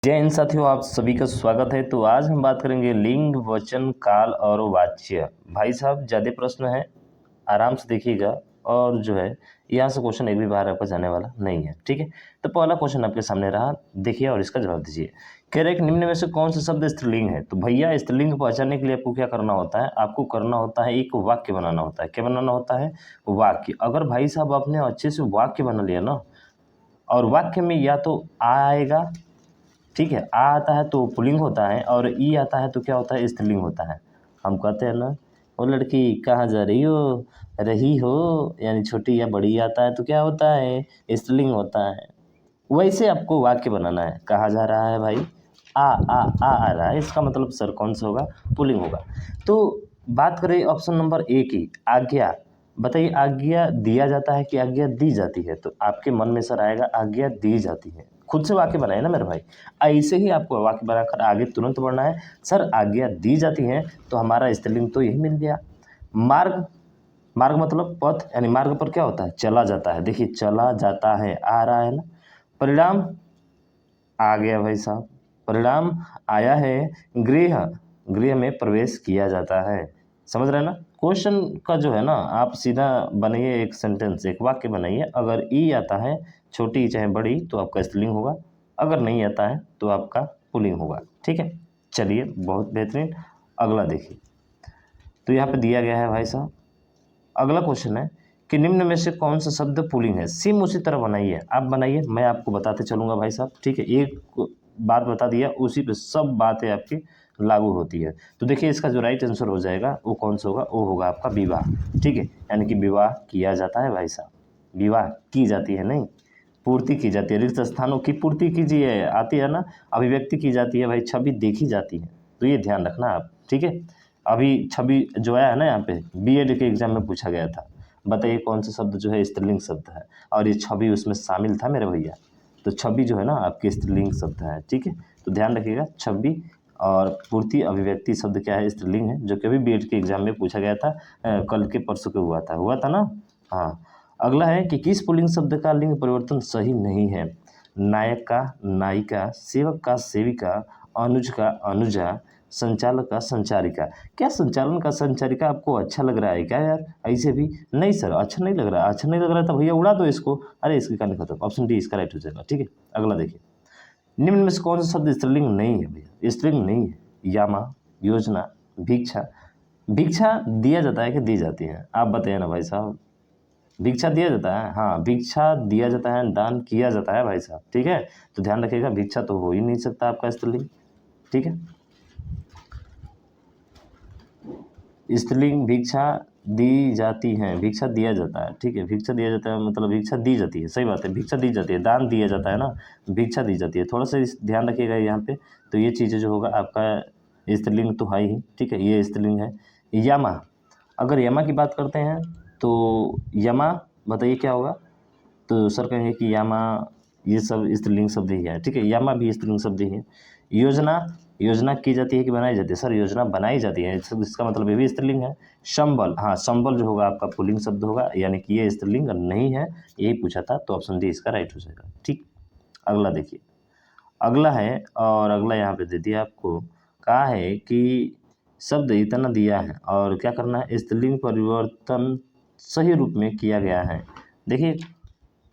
जय हिंद साथियों, आप सभी का स्वागत है। तो आज हम बात करेंगे लिंग, वचन, काल और वाच्य। भाई साहब ज़्यादा प्रश्न है, आराम से देखिएगा। और जो है यहाँ से क्वेश्चन एक भी बाहर आपका जाने वाला नहीं है, ठीक है। तो पहला क्वेश्चन आपके सामने रहा, देखिए और इसका जवाब दीजिए। कह रहे हैं कि निम्न में से कौन सा शब्द स्त्रीलिंग है। तो भैया स्त्रीलिंग को पहचानने के लिए आपको क्या करना होता है, आपको करना होता है एक वाक्य बनाना होता है। क्या बनाना होता है? वाक्य। अगर भाई साहब आपने अच्छे से वाक्य बना लिया ना, और वाक्य में या तो आ आएगा, ठीक है, आ आता है तो पुल्लिंग होता है, और ई आता है तो क्या होता है? स्त्रीलिंग होता है। हम कहते हैं ना, वो लड़की कहाँ जा रही हो, यानी छोटी या बड़ी आता है तो क्या होता है? स्त्रीलिंग होता है। वैसे आपको वाक्य बनाना है। कहाँ जा रहा है भाई? आ रहा है, इसका मतलब सर कौन सा होगा? पुल्लिंग होगा। तो बात करें ऑप्शन नंबर ए की, आज्ञा। बताइए, आज्ञा दिया जाता है कि आज्ञा दी जाती है? तो आपके मन में सर आएगा आज्ञा दी जाती है। खुद से वाक्य बनाए ना मेरे भाई, ऐसे ही आपको वाक्य बनाकर आगे तुरंत बढ़ना है। सर आज्ञा दी जाती है, तो हमारा स्त्रीलिंग तो यही मिल गया। मार्ग, मार्ग मतलब पथ, यानी मार्ग पर क्या होता है? चला जाता है। देखिए चला जाता है, आ रहा है ना। परिणाम, आ गया भाई साहब, परिणाम आया है। गृह, गृह में प्रवेश किया जाता है। समझ रहे हैं ना? क्वेश्चन का जो है ना, आप सीधा बनाइए एक सेंटेंस, एक वाक्य बनाइए। अगर ई आता है, छोटी चाहे बड़ी, तो आपका स्त्रीलिंग होगा। अगर नहीं आता है तो आपका पुल्लिंग होगा, ठीक है। चलिए बहुत बेहतरीन। अगला देखिए, तो यहाँ पे दिया गया है भाई साहब। अगला क्वेश्चन है कि निम्न में से कौन सा शब्द पुल्लिंग है। सेम उसी तरह बनाइए, आप बनाइए, मैं आपको बताते चलूंगा भाई साहब, ठीक है। एक बात बता दिया, उसी पे सब बातें आपकी लागू होती है। तो देखिए इसका जो राइट आंसर हो जाएगा वो कौन सा होगा? वो होगा आपका विवाह, ठीक है। यानी कि विवाह किया जाता है भाई साहब, विवाह की जाती है, नहीं पूर्ति की जाती है। रिक्त स्थानों की पूर्ति कीजिए, आती है ना, अभिव्यक्ति की जाती है भाई, छवि देखी जाती है। तो ये ध्यान रखना आप, ठीक है। अभी छवि जो आया है ना, यहाँ पे बीएड के एग्जाम में पूछा गया था, बताइए कौन सा शब्द जो है स्त्रीलिंग शब्द है, और ये छवि उसमें शामिल था मेरे भैया। तो छवि जो है ना आपकी स्त्रीलिंग शब्द है, ठीक है। तो ध्यान रखिएगा, छवि और पूर्ति अभिव्यक्ति शब्द क्या है? स्त्रीलिंग है, जो कि अभी बीएड के एग्जाम में पूछा गया था। कल के परसों के हुआ था ना। हाँ। अगला है कि किस पुल्लिंग शब्द का लिंग परिवर्तन सही नहीं है। नायक का नायिका, सेवक का सेविका, अनुज का अनुजा, संचालक का संचारिका। क्या संचालन का संचारिका आपको अच्छा लग रहा है क्या यार? ऐसे भी नहीं सर, अच्छा नहीं लग रहा। अच्छा नहीं लग रहा था भैया, उड़ा दो इसको। अरे इसकी कहानी खत्म। ऑप्शन डी इसका राइट हो जाएगा, ठीक है। अगला देखिए, निम्न में से कौन सा शब्द स्त्रीलिंग नहीं है भैया? स्त्रीलिंग नहीं है। यामा, योजना, भिक्षा। भिक्षा दिया जाता है कि दी जाती है? आप बताइए ना भाई साहब। भिक्षा दिया जाता है, हाँ भिक्षा दिया जाता है, दान किया जाता है भाई साहब, ठीक है। तो ध्यान रखिएगा, भिक्षा तो हो ही नहीं सकता आपका स्त्रीलिंग, ठीक है। स्त्रीलिंग भिक्षा दी जाती है, भिक्षा दिया जाता है, ठीक है। भिक्षा दिया जाता है मतलब भिक्षा दी जाती है, सही बात है। भिक्षा दी जाती है, दान दिया जाता है ना, भिक्षा दी जाती है। थोड़ा सा ध्यान रखिएगा यहाँ पे। तो ये चीज़ें जो होगा आपका स्त्रीलिंग तो है ही, ठीक है, ये स्त्रीलिंग है। यमा, अगर यमा की बात करते हैं तो यमा बताइए क्या होगा? तो सर कहेंगे कि यामा, ये सब स्त्रीलिंग शब्द ही है, ठीक है। यामा भी स्त्रीलिंग शब्द ही है। योजना, योजना की जाती है कि बनाई जाती है? सर योजना बनाई जाती है, इसका मतलब ये भी स्त्रीलिंग है। संबल, हाँ संबल जो होगा आपका पुल्लिंग शब्द होगा, यानी कि ये स्त्रीलिंग नहीं है। यही पूछा था, तो ऑप्शन डी इसका राइट हो जाएगा, ठीक। अगला देखिए, अगला है, और अगला यहाँ पे दे दिया आपको, कहा है कि शब्द इतना दिया है और क्या करना है? स्त्रीलिंग परिवर्तन सही रूप में किया गया है। देखिए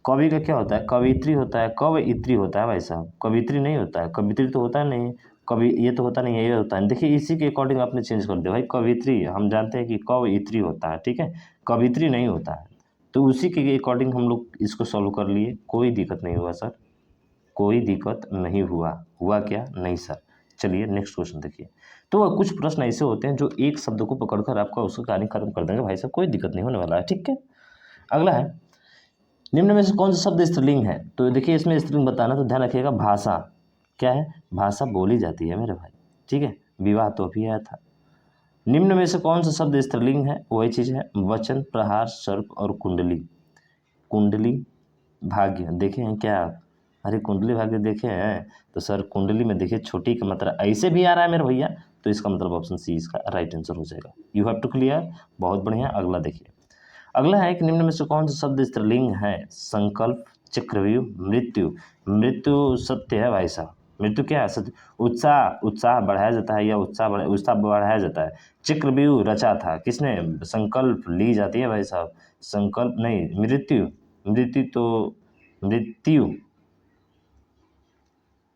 कवि का क्या होता है? कवित्री होता है, कवयित्री होता है भाई साहब, कवित्री नहीं होता है। कवित्री तो होता है नहीं, कवि ये तो होता नहीं है, ये होता है। देखिए इसी के अकॉर्डिंग आपने चेंज कर दिया भाई, कवित्री हम जानते हैं कि कवयित्री होता है, ठीक है, कवित्री नहीं होता है। तो उसी के अकॉर्डिंग हम लोग इसको सॉल्व कर लिए, कोई दिक्कत नहीं हुआ सर, कोई दिक्कत नहीं हुआ। हुआ क्या? नहीं सर। चलिए नेक्स्ट क्वेश्चन देखिए। तो कुछ प्रश्न ऐसे होते हैं जो एक शब्द को पकड़कर आपका उसका कहानी खत्म कर देंगे भाई साहब, कोई दिक्कत नहीं होने वाला है, ठीक है। अगला है, निम्न में से कौन सा शब्द स्त्रीलिंग है? तो देखिए इसमें स्त्रीलिंग बताना, तो ध्यान रखिएगा, भाषा। क्या है? भाषा बोली जाती है मेरे भाई, ठीक है। विवाह तो अभी आया था। निम्न में से कौन सा शब्द स्त्रीलिंग है? वही चीज़ है, वचन, प्रहार, सर्प और कुंडली। कुंडली, भाग्य देखे हैं क्या आप? अरे कुंडली भाग्य देखे हैं? तो सर कुंडली में देखिए छोटी का मतलब ऐसे भी आ रहा है मेरे भैया, तो इसका मतलब ऑप्शन सी इसका राइट आंसर हो जाएगा। यू हैव टू क्लियर, बहुत बढ़िया। अगला देखिए, अगला है कि निम्न में से कौन सा शब्द स्त्रीलिंग है? संकल्प, चक्रव्यूह, मृत्यु। मृत्यु सत्य है भाई साहब, मृत्यु क्या है? उत्साह, उत्साह बढ़ाया जाता है या उत्साह बढ़ाया जाता है। चक्रव्यूह रचा था किसने? संकल्प ली जाती है भाई साहब, संकल्प नहीं, मृत्यु, मृत्यु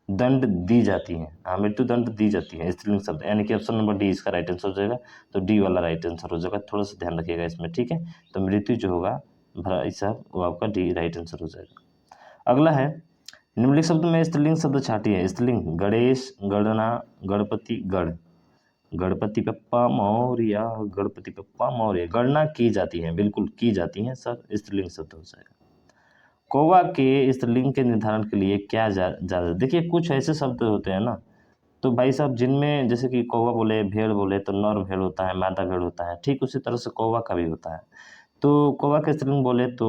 दंड दी जाती है। हाँ, मृत्यु दंड दी जाती है, स्त्रीलिंग शब्द, यानी कि ऑप्शन नंबर डी इसका राइट आंसर हो जाएगा। तो डी वाला राइट आंसर हो जाएगा, थोड़ा सा ध्यान रखिएगा इसमें, ठीक है। तो मृत्यु जो होगा भाई साहब वो आपका डी राइट आंसर हो जाएगा। अगला है, निम्नलिखित शब्द में स्त्रीलिंग शब्द छाटिए। स्त्रीलिंग, गणेश, गणना, गणपति, गण, गणपति बप्पा मौर्य, गणपति बप्पा मौर्य, गणना की जाती है, बिल्कुल की जाती है सर, स्त्रीलिंग शब्द हो जाएगा। कौवा के स्त्रीलिंग के निर्धारण के लिए क्या ज्यादा, देखिए कुछ ऐसे शब्द होते हैं ना, तो भाई साहब जिनमें जैसे कि कौवा बोले, भेड़ बोले तो नर भेड़ होता है, मादा भेड़ होता है, ठीक उसी तरह से कौवा का भी होता है। तो कौवा के स्त्रीलिंग बोले तो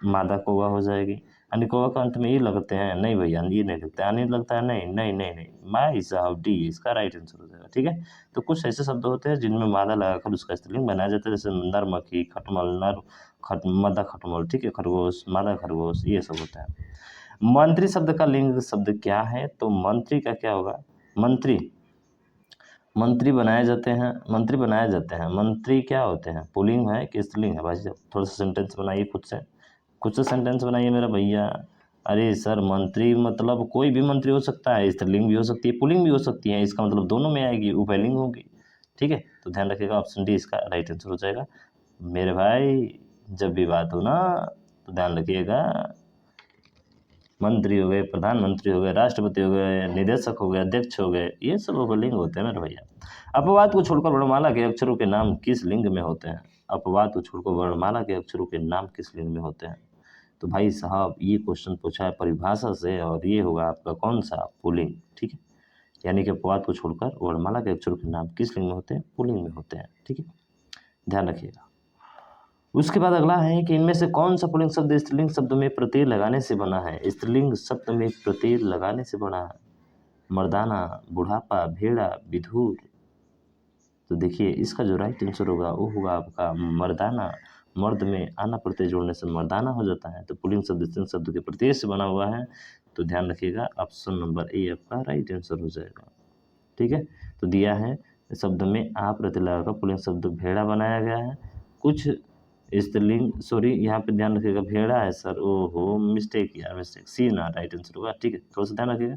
मादा कौवा हो जाएगी, यानी कौवा का अंत में ये लगते हैं, नहीं भैया ये नहीं लगता है, नहीं लगता है, नहीं नहीं नहीं नहीं, भाई साहब डी इसका राइट आंसर हो जाएगा, ठीक है। तो कुछ ऐसे शब्द होते हैं जिनमें मादा लगाकर उसका स्त्रीलिंग बनाया जाता है, जैसे नर मक्खी, खटमल, मादा खटमल, ठीक है, खरगोश, मादा खरगोश, ये सब होता है। मंत्री शब्द का लिंग शब्द क्या है? तो मंत्री का क्या होगा? मंत्री, मंत्री बनाए जाते हैं, मंत्री बनाए जाते हैं, मंत्री क्या होते हैं? पुल्लिंग है कि स्त्रीलिंग है? भाई साहब थोड़ा सा सेंटेंस बनाइए खुद से सेंटेंस बनाइए मेरा भैया। अरे सर मंत्री मतलब कोई भी मंत्री हो सकता है, स्त्रीलिंग भी हो सकती है, पुल्लिंग भी हो सकती है, इसका मतलब दोनों में आएगी, उभयलिंग होगी, ठीक है। तो ध्यान रखिएगा, ऑप्शन डी इसका राइट आंसर हो जाएगा मेरे भाई। जब भी बात हो ना तो ध्यान रखिएगा, मंत्री हो गए, प्रधानमंत्री हो गए, राष्ट्रपति हो गए, निदेशक हो गए, अध्यक्ष हो गए, ये सब उपलिंग होते हैं मेरे भैया। अपवाद को छोड़कर वर्णमाला के अक्षरों के नाम किस लिंग में होते हैं? अपवाद को छोड़कर वर्णमाला के अक्षरों के नाम किस लिंग में होते हैं? तो भाई साहब ये क्वेश्चन पूछा है परिभाषा से, और ये होगा आपका कौन सा? पुल्लिंग, ठीक है। यानी कि अपवाद को छोड़कर वर्णमाला के अक्षरों के नाम किस लिंग में होते हैं? पुल्लिंग में होते हैं, ठीक है, ध्यान रखिएगा। उसके बाद अगला है कि इनमें से कौन सा पुल्लिंग शब्द स्त्रीलिंग शब्द में प्रत्यय लगाने से बना है? स्त्रीलिंग शब्द में प्रत्यय लगाने से बना है। मर्दाना, बुढ़ापा, भेड़ा, विधुर। तो देखिए इसका जो राइट आंसर होगा वो होगा आपका मर्दाना। मर्द में आना प्रत्यय जोड़ने से मर्दाना हो जाता है। तो पुल्लिंग शब्द स्त्रीलिंग शब्द के प्रत्यय से बना हुआ है, तो ध्यान रखिएगा ऑप्शन नंबर ए आपका राइट आंसर हो जाएगा, ठीक है। तो दिया है शब्द में आ प्रत्यय लगाकर पुल्लिंग शब्द भेड़ा बनाया गया है। कुछ स्त्रीलिंग, सॉरी यहाँ पे ध्यान रखिएगा भेड़ा है सर, ओहो मिस्टेक यार, मिस्टेक, सी ना राइट आंसर होगा, ठीक है, थोड़ा सा ध्यान रखिएगा,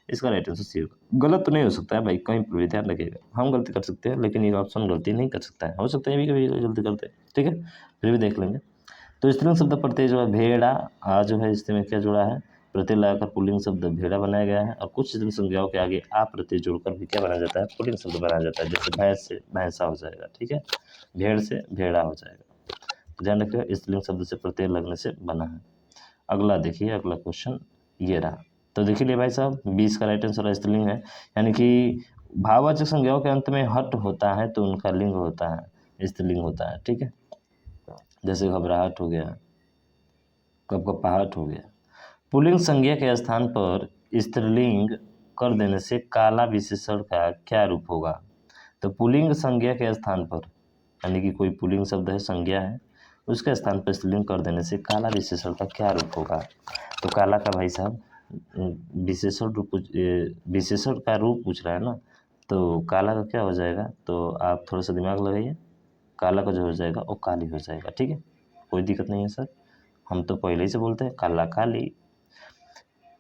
इसका राइट आंसर सी होगा। गलत तो नहीं हो सकता है भाई, कहीं पर भी ध्यान रखिएगा, हम गलती कर सकते हैं लेकिन ये ऑप्शन गलती नहीं कर सकता है, हो सकता है भी कभी गलती करते हैं, ठीक है, फिर भी देख लेंगे। तो स्त्रीलिंग शब्द प्रत्यय जो है भेड़ा, आ जो है इसमें क्या जुड़ा है? प्रत्यय लगाकर पुल्लिंग शब्द भेड़ा बनाया गया है। और कुछ स्त्रीलिंग संज्ञाओं के आगे आ प्रत्यय जोड़कर भी क्या बनाया जाता है? पुल्लिंग शब्द बनाया जाता है, जैसे भैंस से भैंसा हो जाएगा, ठीक है, भेड़ से भेड़ा हो जाएगा। ध्यान रखिएगा स्त्रीलिंग शब्द से प्रत्यय लगने से बना है। अगला देखिए, अगला क्वेश्चन ये रहा। तो देखिए भाई साहब 20 का राइट आंसर स्त्रीलिंग है, यानी कि भाववाचक संज्ञाओं के अंत में हट होता है तो उनका लिंग होता है, स्त्रीलिंग होता है, ठीक है। जैसे घबराहट हो गया, कपकपाहट हो गया। पुल्लिंग संज्ञा के स्थान पर स्त्रीलिंग कर देने से काला विशेषण का क्या रूप होगा? तो पुल्लिंग संज्ञा के स्थान पर, यानी कि कोई पुल्लिंग शब्द है, संज्ञा है, उसके स्थान पर स्त्रीलिंग कर देने से काला विशेषण का क्या रूप होगा? तो काला का भाई साहब विशेषण का रूप पूछ रहा है ना, तो काला का क्या हो जाएगा? तो आप थोड़ा सा दिमाग लगाइए, काला का जो हो जाएगा वो काली हो जाएगा, ठीक है, कोई दिक्कत नहीं है सर, हम तो पहले ही से बोलते हैं काला काली।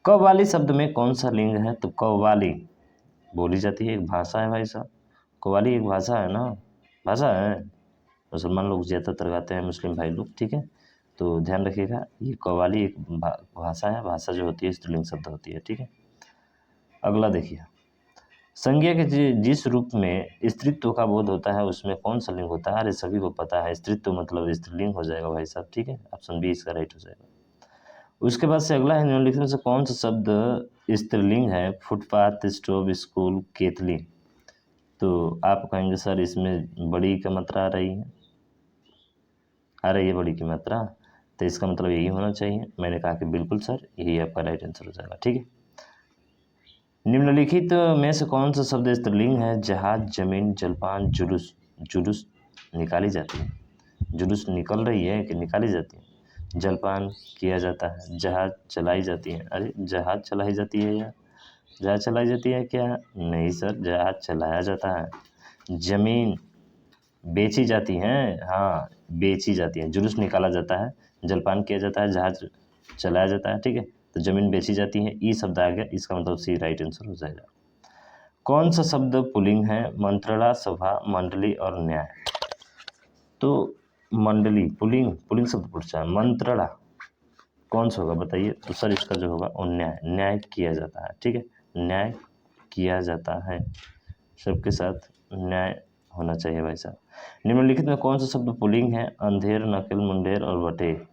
कव्वाली शब्द में कौन सा लिंग है? तो कव्वाली बोली जाती है, एक भाषा है भाई साहब, कव्वाली एक भाषा है ना, भाषा है, मुसलमान लोग ज़्यादातर गाते हैं, मुस्लिम भाई लोग, ठीक है। तो ध्यान रखिएगा ये कव्वाली एक भाषा है, भाषा जो होती है स्त्रीलिंग शब्द होती है, ठीक है। अगला देखिए, संज्ञा के जिस रूप में स्त्रीत्व का बोध होता है उसमें कौन सा लिंग होता है? अरे सभी को पता है, स्त्रीत्व मतलब स्त्रीलिंग हो जाएगा भाई साहब, ठीक है, ऑप्शन बी इसका राइट हो जाएगा। उसके बाद से अगला है, निम्नलिखित में से कौन सा शब्द स्त्रीलिंग है? फुटपाथ, स्टोव, स्कूल, केतली। तो आप कहेंगे सर इसमें बड़ी की मात्रा आ रही है, आ रही है बड़ी की मात्रा, तो इसका मतलब यही होना चाहिए। मैंने कहा कि बिल्कुल सर यही आपका राइट आंसर हो जाएगा, ठीक है। निम्नलिखित में से कौन सा शब्द स्त्रीलिंग है? जहाज, जमीन, जलपान, जुलूस। जुलूस निकाली जाती है, जुलूस निकल रही है कि निकाली जाती है? जलपान किया जाता है, जहाज चलाई जाती है, अरे जहाज चलाई जाती है यार, जहाज चलाई जाती है क्या? नहीं सर, जहाज चलाया जाता है। जमीन बेची जाती हैं, हाँ बेची जाती है, जुलूस निकाला जाता है, जलपान किया जाता है, जहाज चलाया जाता है, ठीक है। तो जमीन बेची जाती है, ई शब्द आ गया, इसका मतलब सी राइट आंसर हो जाएगा। कौन सा शब्द पुल्लिंग है? मंत्रणा, सभा, मंडली और न्याय। तो मंडली पुल्लिंग, पुल्लिंग शब्द पूछा है। मंत्रणा कौन सा होगा बताइए? तो सर इसका जो होगा वो न्याय, न्याय किया जाता है, ठीक है, न्याय किया जाता है, सबके साथ न्याय होना चाहिए भाई साहब। निम्नलिखित में कौन सा शब्द पुल्लिंग है? अंधेर, नकल, मुंडेर और बटेर।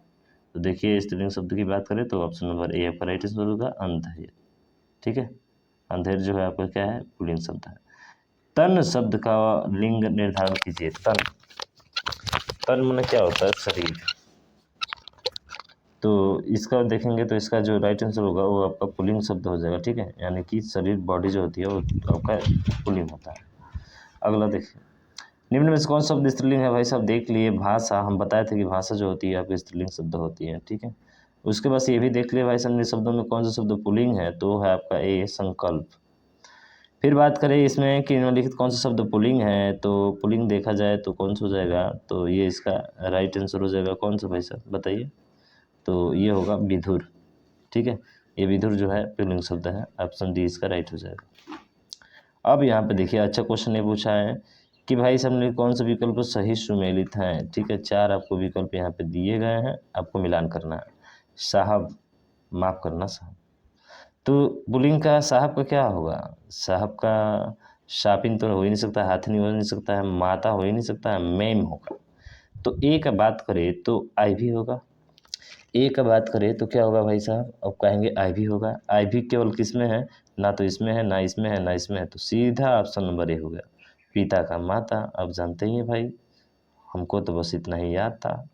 तो देखिए स्त्रीलिंग शब्द की बात करें तो ऑप्शन नंबर ए आपका राइट आंसर होगा, अंधेर, ठीक है। अंधेर जो है आपका क्या है? पुल्लिंग शब्द है। तन शब्द का लिंग निर्धारण कीजिए। तन, तन माने क्या होता है? शरीर। तो इसका देखेंगे तो इसका जो राइट आंसर होगा वो आपका पुल्लिंग शब्द हो जाएगा, ठीक है, यानी कि शरीर, बॉडी जो होती है वो आपका पुल्लिंग होता है। अगला देखिए, निम्न में से कौन शब्द स्त्रीलिंग है? भाई साहब देख लिए, भाषा, हम बताए थे कि भाषा जो होती है आपकी स्त्रीलिंग शब्द होती है, ठीक है। उसके बाद ये भी देख लिए भाई साहब, शब्दों में कौन सा शब्द पुल्लिंग है? तो है आपका ए संकल्प। फिर बात करें इसमें कि निम्नलिखित कौन सा शब्द पुल्लिंग है, तो पुल्लिंग देखा जाए तो कौन सा हो जाएगा? तो ये इसका राइट आंसर हो जाएगा, कौन सा भाई साहब बताइए? तो ये होगा विधुर, ठीक है, ये विधुर जो है पुल्लिंग शब्द है, ऑप्शन डी इसका राइट हो जाएगा। अब यहाँ पे देखिए अच्छा क्वेश्चन ये पूछा है कि भाई साहब ने कौन सा विकल्प सही सुमेलित हैं, ठीक है। 4 आपको विकल्प यहाँ पे दिए गए हैं, आपको मिलान करना है। साहब, माफ़ करना साहब, तो पुल्लिंग का साहब का क्या होगा? साहब का शापिन तो हो ही नहीं सकता, हाथिनी हो नहीं सकता है, माता हो ही नहीं सकता है, मैम होगा। तो ए का बात करें तो आई भी होगा, ए का बात करें तो क्या होगा भाई साहब? अब कहेंगे आई भी होगा। आई भी केवल किस में है? ना तो इसमें है, ना इसमें है, ना इसमें है, तो सीधा ऑप्शन नंबर ए हो गया, पिता का माता। अब जानते ही हैं भाई, हमको तो बस इतना ही याद था।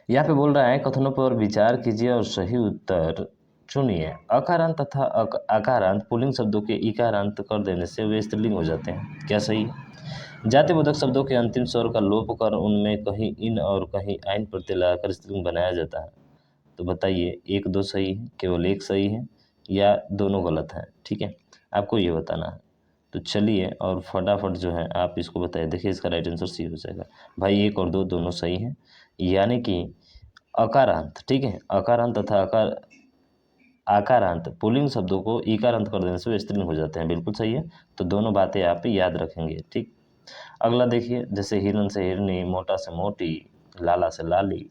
यहाँ पे बोल रहा है कथनों पर विचार कीजिए और सही उत्तर चुनिए। अकारांत तथा आकारांत पुल्लिंग शब्दों के इकारांत कर देने से वे स्त्रीलिंग हो जाते हैं, क्या सही है? जातिबोधक शब्दों के अंतिम स्वर का लोप कर उनमें कहीं इन और कहीं आइन प्रत्यय लगाकर स्त्रीलिंग बनाया जाता है। तो बताइए, एक दो सही है, केवल एक सही है, या दोनों गलत हैं, ठीक है, आपको ये बताना है। तो चलिए और फटाफट जो है आप इसको बताइए। देखिए इसका राइट आंसर सी हो जाएगा भाई, एक और दो दोनों सही हैं, यानी कि अकारांत, ठीक है, अकारांत तथा आकारांत पुल्लिंग शब्दों को इकारांत कर देने से वे स्त्रीलिंग हो जाते हैं, बिल्कुल सही है। तो दोनों बातें आप याद रखेंगे, ठीक। अगला देखिए, जैसे हिरन से हिरनी, मोटा से मोटी, लाला से लाली,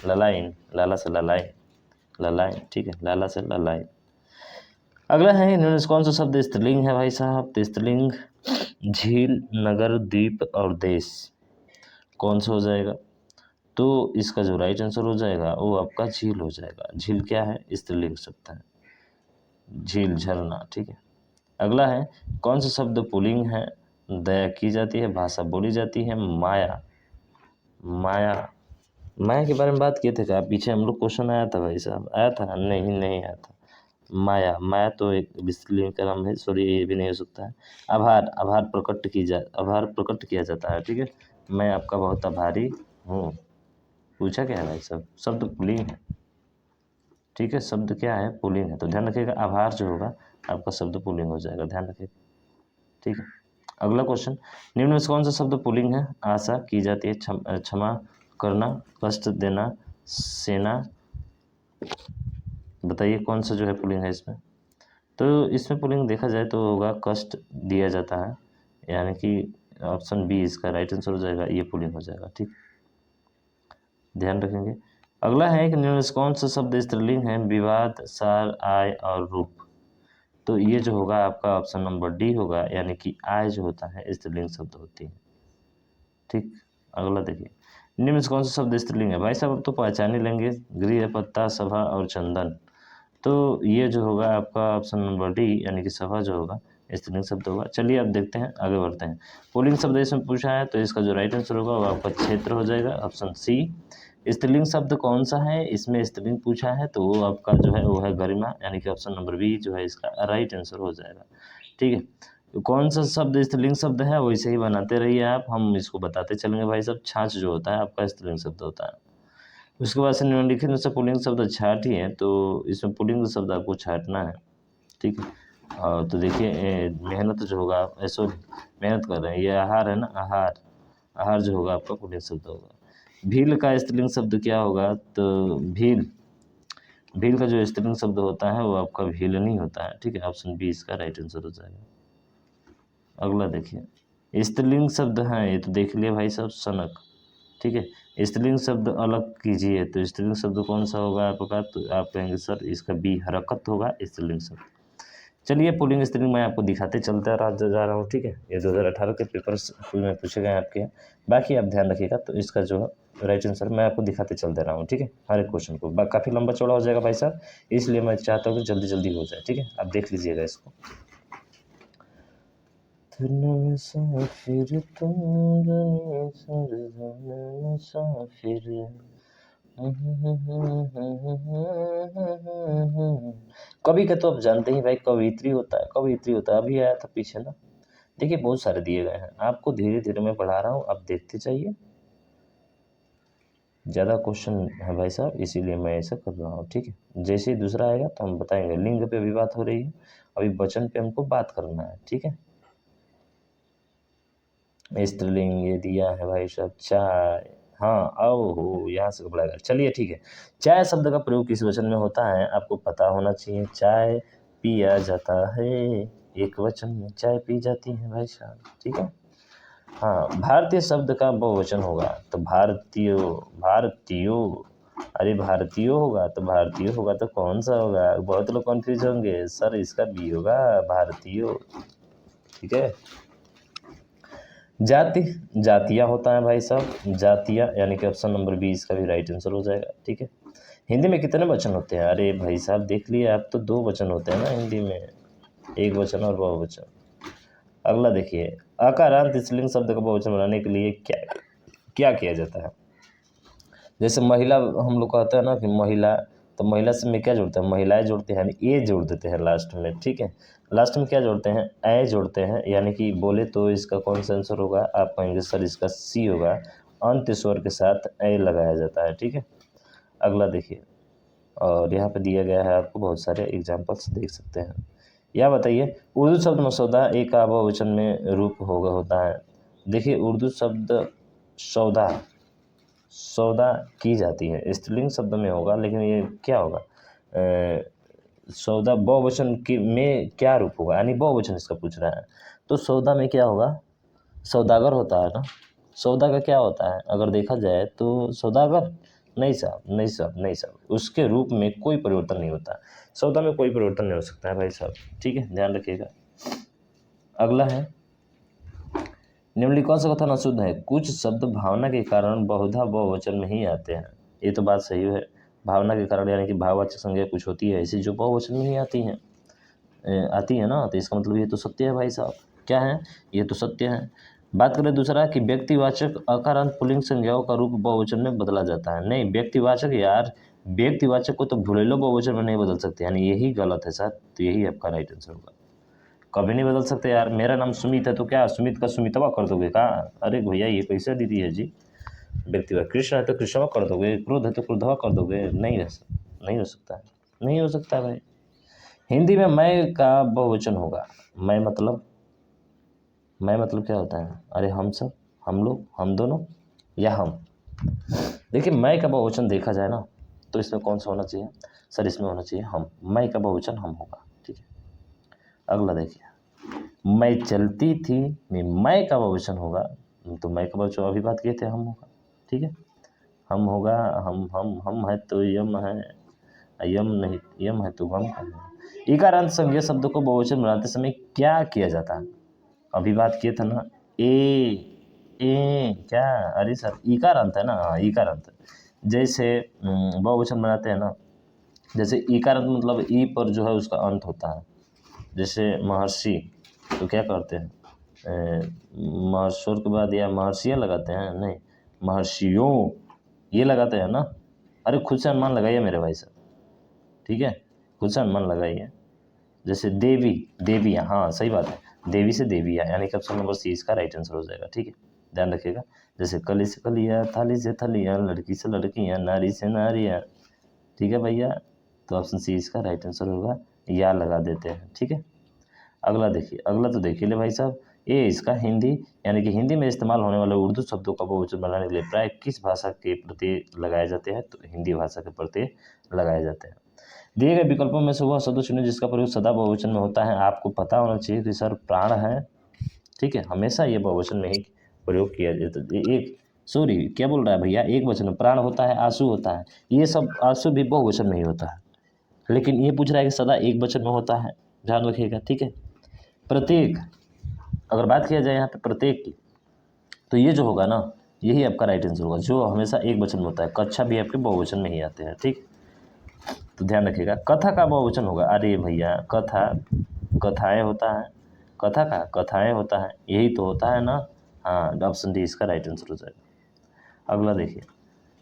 ललाइन, लाला से ललाइन, ललाइन, ठीक है, लाला से ललाइन। अगला है इनमें से कौन सा शब्द स्त्रीलिंग है भाई साहब? तो स्त्रीलिंग झील, नगर, द्वीप और देश, कौन सा हो जाएगा? तो इसका जो राइट आंसर हो जाएगा वो आपका झील हो जाएगा। झील क्या है? स्त्रीलिंग शब्द है, झील, झरना, ठीक है। अगला है कौन सा शब्द पुल्लिंग है? दया की जाती है, भाषा बोली जाती है, माया, माया, माया के बारे में बात किए थे क्या पीछे? हम लोग क्वेश्चन आया था भाई साहब, आया था? नहीं, नहीं आया था। माया, माया तो एक स्त्रीलिंग का नाम है, सॉरी ये भी नहीं हो सकता है। आभार, आभार प्रकट किया जाता है, ठीक है, मैं आपका बहुत आभारी हूँ। पूछा क्या है भाई साहब? शब्द पुल्लिंग है, ठीक है, शब्द क्या है? पुल्लिंग है, तो ध्यान रखिएगा आभार जो होगा आपका शब्द पुल्लिंग हो जाएगा, ध्यान रखिएगा, ठीक है। अगला क्वेश्चन, निम्न में से कौन सा शब्द पुल्लिंग है? आशा की जाती है, क्षमा करना, कष्ट देना, सेना, बताइए कौन सा जो है पुल्लिंग है इसमें? तो इसमें पुल्लिंग देखा जाए तो होगा कष्ट दिया जाता है, यानी कि ऑप्शन बी इसका राइट आंसर हो जाएगा, ये पुल्लिंग हो जाएगा, ठीक, ध्यान रखेंगे। अगला है कि निम्न में से कौन सा शब्द स्त्रीलिंग है? विवाद, सार, आय और रूप। तो ये जो होगा आपका ऑप्शन नंबर डी होगा, यानी कि आय जो होता है स्त्रीलिंग शब्द होती है, ठीक। अगला देखिए, निम्न में से कौन सा शब्द स्त्रीलिंग है? भाई साहब अब तो पहचान ही लेंगे, गृह, पत्ता, सभा और चंदन। तो ये जो होगा आपका ऑप्शन नंबर डी, यानी कि सभा जो होगा स्त्रीलिंग शब्द होगा। चलिए अब देखते हैं, आगे बढ़ते हैं। पुल्लिंग शब्द इसमें पूछा है तो इसका जो राइट आंसर होगा वो आपका क्षेत्र हो जाएगा, ऑप्शन सी। स्त्रीलिंग शब्द कौन सा है? इसमें स्त्रीलिंग पूछा है तो वो आपका जो है वो है गरिमा, यानी कि ऑप्शन नंबर बी जो है इसका राइट आंसर हो जाएगा, ठीक है। तो कौन सा शब्द स्त्रीलिंग शब्द है वैसे ही बनाते रहिए आप, हम इसको बताते चलेंगे भाई साहब। छाछ जो होता है आपका स्त्रीलिंग शब्द होता है। उसके बाद से निम्नलिखित में से पुल्लिंग शब्द छाट ही है, तो इसमें पुल्लिंग शब्द आपको छाटना है, ठीक है। और तो देखिए मेहनत जो होगा, सॉरी मेहनत कर रहे हैं, ये आहार है ना, आहार, आहार जो होगा आपका पुल्लिंग शब्द होगा। भील का स्त्रीलिंग शब्द क्या होगा, तो भील, भील का जो स्त्रीलिंग शब्द होता है वो आपका भीलनी होता है, ठीक है। ऑप्शन बी इसका राइट आंसर हो जाएगा। अगला देखिए, स्त्रीलिंग शब्द है ये तो देख लिया भाई साहब, सनक, ठीक है। स्त्रीलिंग शब्द अलग कीजिए, तो स्त्रीलिंग शब्द कौन सा होगा आपका, तो आप कहेंगे सर इसका बी हरकत होगा स्त्रीलिंग शब्द। चलिए पुल्लिंग स्त्रीलिंग मैं आपको दिखाते चलता जा रहा हूँ, ठीक है। ये 2018 के पेपर्स में पूछे गए आपके, बाकी आप ध्यान रखिएगा। तो इसका जो है राइट आंसर मैं आपको दिखाते चल दे रहा हूँ, ठीक है। हर एक क्वेश्चन को काफ़ी लंबा चौड़ा हो जाएगा भाई साहब, इसलिए मैं चाहता हूँ कि जल्दी जल्दी हो जाए, ठीक है। आप देख लीजिएगा इसको। मुसाफिर तुम मुसाफिर, कवि का तो आप जानते ही भाई, कवित्री होता है, कवित्री होता है, अभी आया था पीछे ना। देखिए बहुत सारे दिए गए हैं आपको, धीरे धीरे मैं पढ़ा रहा हूँ, आप देखते जाइए। ज़्यादा क्वेश्चन है भाई साहब, इसीलिए मैं ऐसा कर रहा हूँ, ठीक है। जैसे ही दूसरा आएगा तो हम बताएंगे। लिंग पे अभी बात हो रही है, अभी वचन पे हमको बात करना है, ठीक है। स्त्रीलिंग ये दिया है भाई साहब, चाय, हाँ आओ हो, यहाँ से पढ़ाएगा। चलिए ठीक है, चाय शब्द का प्रयोग किस वचन में होता है आपको पता होना चाहिए। चाय पिया जाता है, एक वचन में चाय पी जाती है भाई साहब, ठीक है। हाँ, भारतीय शब्द का बहुवचन होगा, तो भारतीयो, भारतीयो, अरे भारतीयो होगा, तो भारतीय होगा तो कौन सा होगा, बहुत लोग कन्फ्यूज होंगे सर, इसका बी होगा, भारतीयो, ठीक है। जाति, जातिया होता है भाई साहब, जातिया, यानी कि ऑप्शन नंबर बी इसका भी राइट आंसर हो जाएगा, ठीक है। हिंदी में कितने वचन होते हैं, अरे भाई साहब देख लिए आप, तो 2 वचन होते हैं ना हिंदी में, एक वचन और बहुवचन। अगला देखिए, आकारांत स्त्रीलिंग शब्द का बहुवचन बनाने के लिए क्या क्या किया जाता है। जैसे महिला हम लोग कहते हैं ना कि महिला, तो महिला से में क्या जोड़ते हैं, महिलाएं जोड़ते हैं, यानी ए जोड़ देते हैं लास्ट में, ठीक है। लास्ट में क्या जोड़ते हैं, ए जोड़ते हैं, यानी कि बोले तो इसका कौन सा आंसर होगा, आप कहेंगे सर इसका सी होगा, अंत स्वर के साथ ए लगाया जाता है, ठीक है। अगला देखिए, और यहाँ पे दिया गया है आपको बहुत सारे एग्जाम्पल्स देख सकते हैं। यह बताइए, उर्दू शब्द मसौदा एक का बहुवचन में रूप होता है। देखिए उर्दू शब्द सौदा, सौदा की जाती है, स्त्रीलिंग शब्द में होगा, लेकिन ये क्या होगा, सौदा बहुवचन की में क्या रूप होगा, यानी बहुवचन इसका पूछ रहा है। तो सौदा में क्या होगा, सौदागर होता है ना। सौदा का क्या होता है अगर देखा जाए तो सौदागर, नहीं साहब, नहीं साहब, नहीं साहब, उसके रूप में कोई परिवर्तन नहीं होता, सौदा में कोई परिवर्तन नहीं हो सकता है भाई साहब, ठीक है, ध्यान रखिएगा। अगला है, निम्नलिखित कौन सा कथन अशुद्ध है, कुछ शब्द भावना के कारण बहुधा बहुवचन में ही आते हैं। ये तो बात सही है, भावना के कारण यानी कि भाववाचक संज्ञा कुछ होती है ऐसी जो बहुवचन में ही आती हैं, आती है ना, तो इसका मतलब ये तो सत्य है भाई साहब, क्या है, ये तो सत्य है। बात करें दूसरा कि व्यक्तिवाचक अकारांत पुल्लिंग संज्ञाओं का रूप बहुवचन में बदला जाता है। नहीं, व्यक्तिवाचक यार, व्यक्तिवाचक को तो भूले लो, बहुवचन में नहीं बदल सकते, यानी यही गलत है सर, तो यही आपका राइट आंसर होगा। कभी नहीं बदल सकते यार, मेरा नाम सुमित है तो क्या सुमित का सुमितवा कर दोगे का, अरे भैया ये कैसे दीदी है जी। व्यक्तिवाद, कृष्ण है तो कृष्णवा कर दोगे, क्रोध है तो क्रोधवा कर दोगे, नहीं हो सकता है, नहीं हो सकता है भाई। हिंदी में मैं का बहुवचन होगा, मैं मतलब क्या होता है, अरे हम सब, हम लोग, हम दोनों, या हम। देखिए मैं का बहुवचन देखा जाए ना, तो इसमें कौन सा होना चाहिए सर, इसमें होना चाहिए हम, मैं का बहुवचन हम होगा, ठीक है। अगला देखिए, मैं चलती थी में मैं का बहुवचन होगा, तो मैं का बहुवचन अभी बात किए थे, हम होगा, ठीक है। हम होगा, हम है तो यम है, यम नहीं, यम है तो गम है। इकारांत संज्ञा शब्द को बहुवचन बनाते समय क्या किया जाता है, अभी बात किए थे ना, ए क्या, अरे सर इकारांत है ना, हाँ इकारांत, जैसे बहुवचन बनाते हैं ना, जैसे इकारांत मतलब ई पर जो है उसका अंत होता है, जैसे महर्षि, तो क्या करते हैं, महर्षों के बाद या महर्षियाँ लगाते हैं, नहीं महर्षियों ये लगाते हैं ना। अरे खुद से अनुमान लगाइए मेरे भाई साहब, ठीक है, खुद से अनुमान लगाइए। जैसे देवी, देवियाँ, हाँ सही बात है, देवी से देवियाँ, यानी कि ऑप्शन नंबर सी इसका राइट आंसर हो जाएगा, ठीक है, ध्यान रखिएगा। जैसे कली से कलियाँ, थाली से थलियाँ, लड़की से लड़कियाँ, नारी से नारियाँ, ठीक है भैया, तो ऑप्शन सी इसका राइट आंसर होगा, या लगा देते हैं। ठीक है, अगला देखिए, अगला तो देखिए ले भाई साहब, ये इसका हिंदी, यानी कि हिंदी में इस्तेमाल होने वाले उर्दू शब्दों का बहुवचन बनाने के लिए प्राय किस भाषा के प्रत्यय लगाए जाते हैं? तो हिंदी भाषा के प्रत्यय लगाए जाते हैं। दिए गए विकल्पों में से वह शब्द चुनें जिसका प्रयोग सदा बहुवचन में होता है। आपको पता होना चाहिए कि सर प्राण है, ठीक है, हमेशा ये बहुवचन में ही प्रयोग किया जाता है। एक सॉरी क्या बोल रहा है भैया, एक वचन में प्राण होता है, आंसू होता है, ये सब आंसू भी बहुवचन में ही होता है, लेकिन ये पूछ रहा है कि सदा एक वचन में होता है, ध्यान रखिएगा। ठीक है, प्रत्येक, अगर बात किया जाए यहाँ पे प्रत्येक की, तो ये जो होगा ना, यही आपका राइट आंसर होगा, जो हमेशा एक वचन में होता है। कक्षा भी आपके बहुवचन में ही आते हैं। ठीक, तो ध्यान रखिएगा। कथा का बहुवचन होगा, अरे भैया कथा, कथाएं होता है, कथा का कथाएं होता है, यही तो होता है ना। हाँ, ऑप्शन डी इसका राइट आंसर हो जाएगा। अगला देखिए,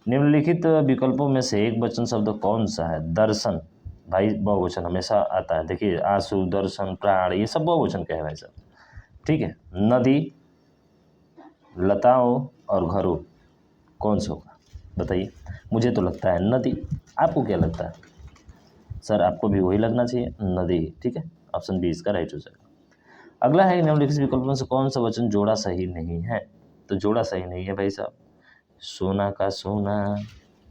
निम्नलिखित विकल्पों में से एक वचन शब्द कौन सा है? दर्शन, भाई बहुवचन हमेशा आता है। देखिए आंसू, दर्शन, प्राण, ये सब बहुवचन का है भाई साहब। ठीक है, नदी, लताओं और घरों, कौन सा होगा बताइए? मुझे तो लगता है नदी, आपको क्या लगता है? सर आपको भी वही लगना चाहिए, नदी। ठीक है, ऑप्शन बी इसका राइट हो जाएगा। अगला है, निम्नलिखित विकल्पों में से कौन सा वचन जोड़ा सही नहीं है? तो जोड़ा सही नहीं है भाई साहब, सोना का सोना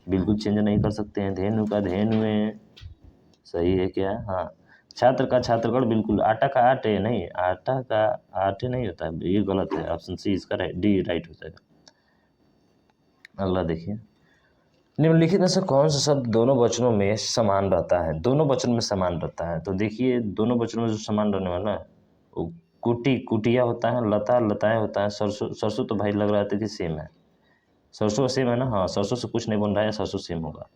बिल्कुल चेंज नहीं कर सकते हैं, धेनु का धेनुए सही है क्या? हाँ, छात्र का छात्रगढ़ बिल्कुल, आटा का आटे नहीं, आटा का आटे नहीं होता है, ये गलत है, ऑप्शन सी इसका डी राइट हो जाएगा। अगला देखिए, निम्नलिखित में से कौन सा शब्द दोनों वचनों में समान रहता है? दोनों वचन में समान रहता है, तो देखिए दोनों वचनों में जो समान रहने वाला है वो कुटी, कुटिया होता है, लता, लताएं होता है, सरसों, सरसों तो भाई लग रहा था कि सेम है, सरसों सेम है ना। हाँ, सरसों से कुछ नहीं बन रहा है, सरसों सेम होगा।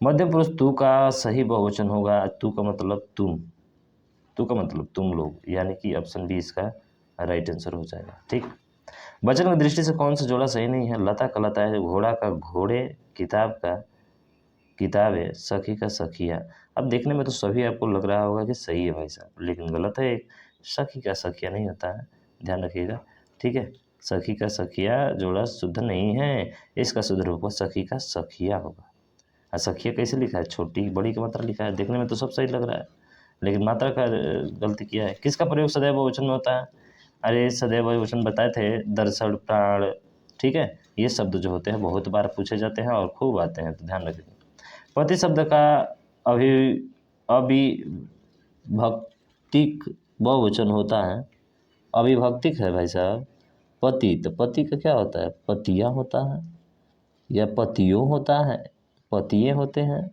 मध्यम पुरुष तू का सही बहुवचन होगा, तू का मतलब तुम, तू का मतलब तुम लोग, यानी कि ऑप्शन बी इसका राइट आंसर हो जाएगा। ठीक, वचन की दृष्टि से कौन सा जोड़ा सही नहीं है? लता का लता है, घोड़ा का घोड़े, किताब का किताबें, सखी का सखिया। अब देखने में तो सभी आपको लग रहा होगा कि सही है भाई साहब, लेकिन गलत है, सखी का सखिया नहीं होता है, ध्यान रखिएगा। ठीक है, सखी का सखिया जोड़ा शुद्ध नहीं है, इसका शुद्ध रूप सखी का सखिया होगा। सखिया कैसे लिखा है? छोटी बड़ी की मात्रा लिखा है, देखने में तो सब सही लग रहा है, लेकिन मात्रा का गलती किया है। किसका प्रयोग सदैव बहुवचन में होता है? अरे सदैव बहुवचन बताए थे, दर्शन, प्राण। ठीक है, ये शब्द जो होते हैं बहुत बार पूछे जाते हैं और खूब आते हैं, तो ध्यान रखिए। पति शब्द का अभि अभिभक्तिक बहुवचन होता है, अभिभक्तिक है भाई साहब। पति, तो पति का क्या होता है? पतिया होता है या पतियों होता है, पतिये होते हैं।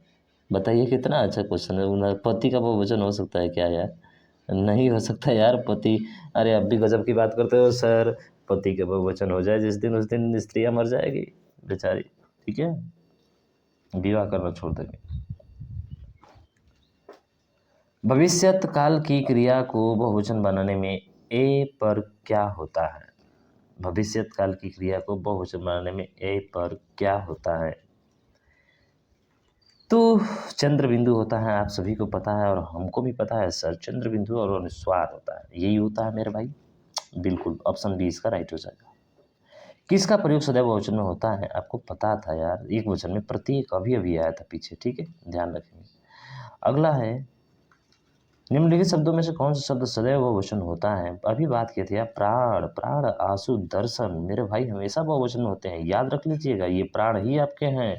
बताइए कितना अच्छा क्वेश्चन है। पति का बहुवचन हो सकता है क्या यार? नहीं हो सकता यार, पति। अरे अब भी गजब की बात करते हो सर, पति का बहुवचन हो जाए जिस दिन, उस दिन स्त्रियां मर जाएगी बेचारी। ठीक है, विवाह करना छोड़ देंगे। भविष्यत काल की क्रिया को बहुवचन बनाने में ए पर क्या होता है? भविष्यत काल की क्रिया को बहुवचन बनाने में ए पर क्या होता है? तो चंद्र बिंदु होता है, आप सभी को पता है और हमको भी पता है सर, चंद्र बिंदु और अनुस्वार होता है, यही होता है मेरे भाई। बिल्कुल, ऑप्शन बी इसका राइट हो जाएगा। किसका प्रयोग सदैव बहुवचन में होता है? आपको पता था यार, एक वचन में प्रत्येक अभी अभी आया था पीछे। ठीक है, ध्यान रखेंगे। अगला है, निम्नलिखित शब्दों में से कौन सा शब्द सदैव बहुवचन होता है? अभी बात की थी आप, प्राण, प्राण, आंसू, दर्शन, मेरे भाई हमेशा बहुवचन में होते हैं, याद रख लीजिएगा, ये प्राण ही आपके हैं।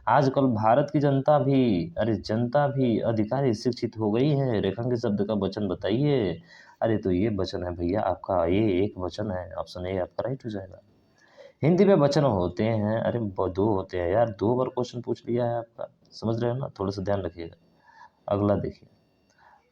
आजकल भारत की जनता भी, अरे जनता भी अधिकारी शिक्षित हो गई है, रेखांकित शब्द का वचन बताइए। अरे तो ये वचन है भैया आपका, ये एक वचन है, ऑप्शन ए आपका राइट हो जाएगा। हिंदी में वचन होते हैं, अरे दो होते हैं यार, दो बार क्वेश्चन पूछ लिया है आपका, समझ रहे हो ना, थोड़ा सा ध्यान रखिएगा। अगला देखिए,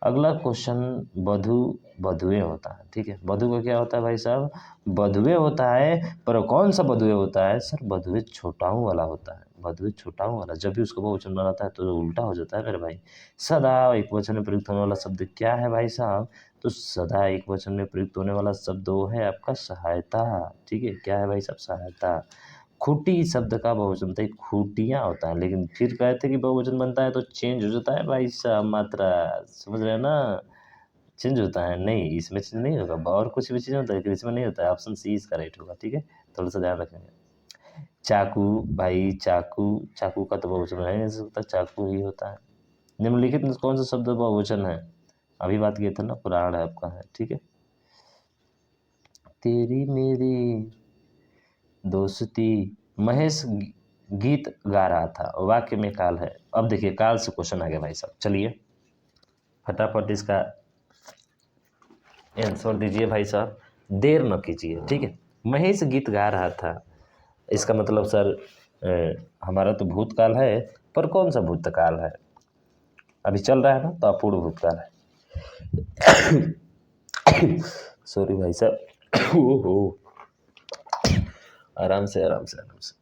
अगला क्वेश्चन वधु, वधुए होता है। ठीक है, वधु का क्या होता है भाई साहब? वधुए होता है, पर कौन सा वधुए होता है? सर वधुए छोटाऊ वाला होता है, वधुए छोटाऊ वाला, जब भी उसको बहुवचन बनाता है तो उल्टा हो जाता है मेरे भाई। सदा एक वचन में प्रयुक्त होने वाला शब्द क्या है भाई साहब? तो सदा एक वचन में प्रयुक्त होने वाला शब्द वो है आपका सहायता। ठीक है, क्या है भाई साहब? सहायता। खूटी शब्द का बहुवचन बनता है, खूटियाँ होता है, लेकिन फिर कहते हैं कि बहुवचन बनता है तो चेंज हो जाता है भाई साहब मात्रा, समझ रहे हो ना? चेंज होता है, नहीं इसमें चेंज नहीं होगा, और कुछ भी चीज़ होता है लेकिन इसमें नहीं होता है, ऑप्शन सी इसका राइट होगा। ठीक है, थोड़ा सा ध्यान रखेंगे। चाकू, भाई चाकू, चाकू का तो बहुवचन बना ही नहीं सकता, चाकू ही होता है। निम्नलिखित में कौन सा शब्द बहुवचन है? अभी बात किया था ना, पुराण है आपका है, ठीक है। तेरी मेरी दोस्ती, महेश गीत गा रहा था, वाक्य में काल है। अब देखिए काल से क्वेश्चन आ गया भाई साहब, चलिए फटाफट इसका आंसर दीजिए भाई साहब, देर न कीजिए, ठीक है। महेश गीत गा रहा था, इसका मतलब सर हमारा तो भूतकाल है, पर कौन सा भूतकाल है? अभी चल रहा है ना, तो अपूर्व भूतकाल है। सॉरी भाई साहब, ओहो, आराम से आराम से आराम से,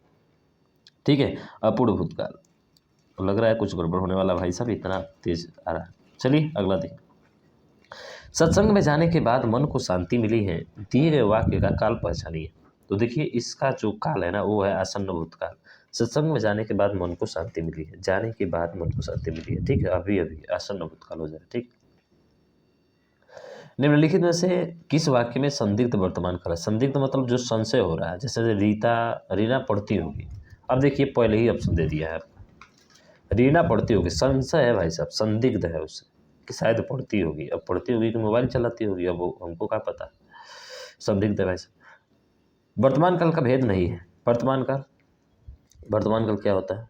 ठीक है। अपूर्व भूतकाल, लग रहा है कुछ गड़बड़ होने वाला भाई साहब, इतना तेज आ रहा है। चलिए अगला देखिए, सत्संग में जाने के बाद मन को शांति मिली है, दिए गए वाक्य का काल पहचानिए। तो देखिए इसका जो काल है ना, वो है आसन्न भूतकाल। सत्संग में जाने के बाद मन को शांति मिली है, जाने के बाद मन को शांति मिली है, ठीक है, अभी अभी आसन्न भूतकाल हो जाए, ठीक। निम्नलिखित में से किस वाक्य में संदिग्ध वर्तमान काल है? संदिग्ध मतलब जो संशय हो रहा है, जैसे रीना पढ़ती होगी। अब देखिए पहले ही ऑप्शन दे दिया है आपको, रीना पढ़ती होगी, संशय है भाई साहब, संदिग्ध है उससे कि शायद पढ़ती होगी। अब पढ़ती होगी कि मोबाइल चलाती होगी, अब वो हमको क्या पता, संदिग्ध है भाई साहब। वर्तमान काल का भेद नहीं है। वर्तमान काल क्या होता है?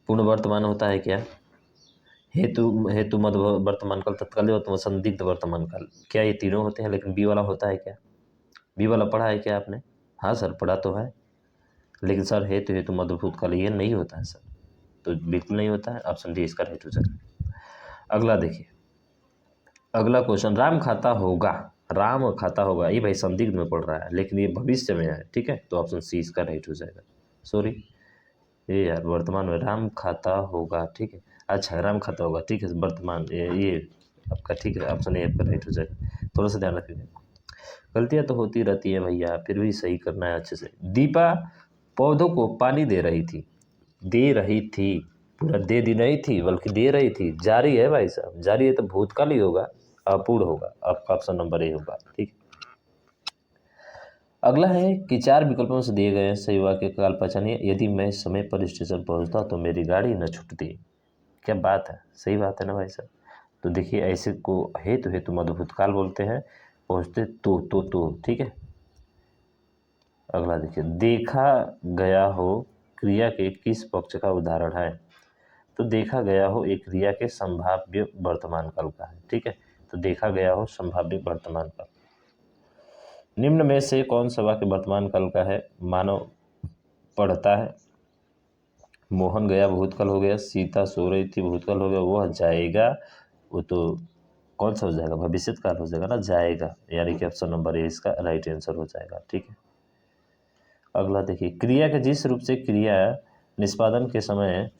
पूर्ण वर्तमान होता है क्या? हेतु मध्य वर्तमान काल, तत्कालीन वर्तमान, संदिग्ध वर्तमान काल, क्या ये तीनों होते हैं? लेकिन बी वाला होता है क्या? बी वाला पढ़ा है क्या आपने? हाँ सर पढ़ा तो है, लेकिन सर हेतु मध्य भूतकाल ये नहीं होता है सर, तो बिल्कुल नहीं होता है। ऑप्शन डी इसका राइट हो जाएगा। अगला देखिए, अगला क्वेश्चन, राम खाता होगा, ये भाई संदिग्ध में पढ़ रहा है, लेकिन ये भविष्य में है, ठीक है, तो ऑप्शन सी इसका राइट हो जाएगा। सॉरी ये यार, वर्तमान में राम खाता होगा, ठीक है, अच्छा राम खाता होगा, ठीक है, वर्तमान ये आपका ठीक है, ऑप्शन ए आपका राइट हो जाएगा। थोड़ा सा ध्यान रखिएगा, गलतियां तो होती रहती है भैया, फिर भी सही करना है अच्छे से। दीपा पौधों को पानी दे रही थी, पूरा दे दी नहीं थी, बल्कि दे रही थी, जारी है भाई साहब, जारी है तो भूतकाल ही होगा, अपूर्ण होगा, आपका ऑप्शन नंबर ए होगा, ठीक। अगला है कि 4 विकल्पों से दिए गए सही वाक्य का काल पहचानिए। यदि मैं समय पर स्टेशन पहुंचता तो मेरी गाड़ी न छूटती। क्या बात है, सही बात है ना भाई साहब। तो देखिए ऐसे को हेतु मध्य भूतकाल बोलते हैं, पहुंचते तो, ठीक है। अगला देखिए, देखा गया हो क्रिया के किस पक्ष का उदाहरण है? तो देखा गया हो एक क्रिया के संभाव्य वर्तमान काल का है, ठीक है, तो देखा गया हो संभाव्य वर्तमान काल। निम्न में से कौन सा वाक्य वर्तमान काल का है? मानव पढ़ता है, मोहन गया भूतकाल हो गया, सीता सो रही थी भूतकाल हो गया, वह जाएगा, वो तो कौन सा हो जाएगा? भविष्यत काल हो जाएगा ना, जाएगा, यानी कि ऑप्शन नंबर ए इसका राइट आंसर हो जाएगा, ठीक है। अगला देखिए, क्रिया के जिस रूप से क्रिया निष्पादन के समय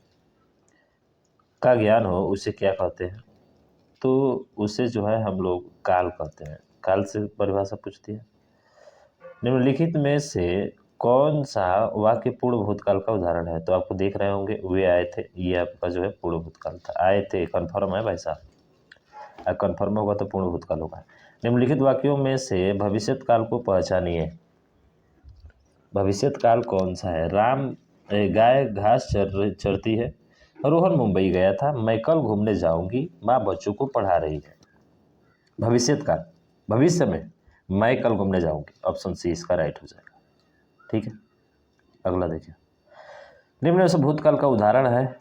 का ज्ञान हो उसे क्या कहते हैं? तो उसे जो है हम लोग काल कहते हैं। काल से परिभाषा पूछती है। निम्नलिखित में से कौन सा वाक्य पूर्ण भूतकाल का उदाहरण है? तो आपको देख रहे होंगे वे आए थे, ये आपका जो है पूर्ण भूतकाल था, आए थे कन्फर्म है भाई साहब, कन्फर्म होगा तो पूर्ण भूतकाल होगा। निम्नलिखित वाक्यों में से भविष्यत काल को पहचानिए। भविष्यत काल कौन सा है? गाय घास चरती है, रोहन मुंबई गया था, मैं कल घूमने जाऊंगी, माँ बच्चों को पढ़ा रही है। भविष्यत काल, भविष्य में मैं कल घूमने जाऊंगी, ऑप्शन सी इसका राइट हो जाएगा, ठीक है। अगला देखिए, निम्न में से भूतकाल का उदाहरण है,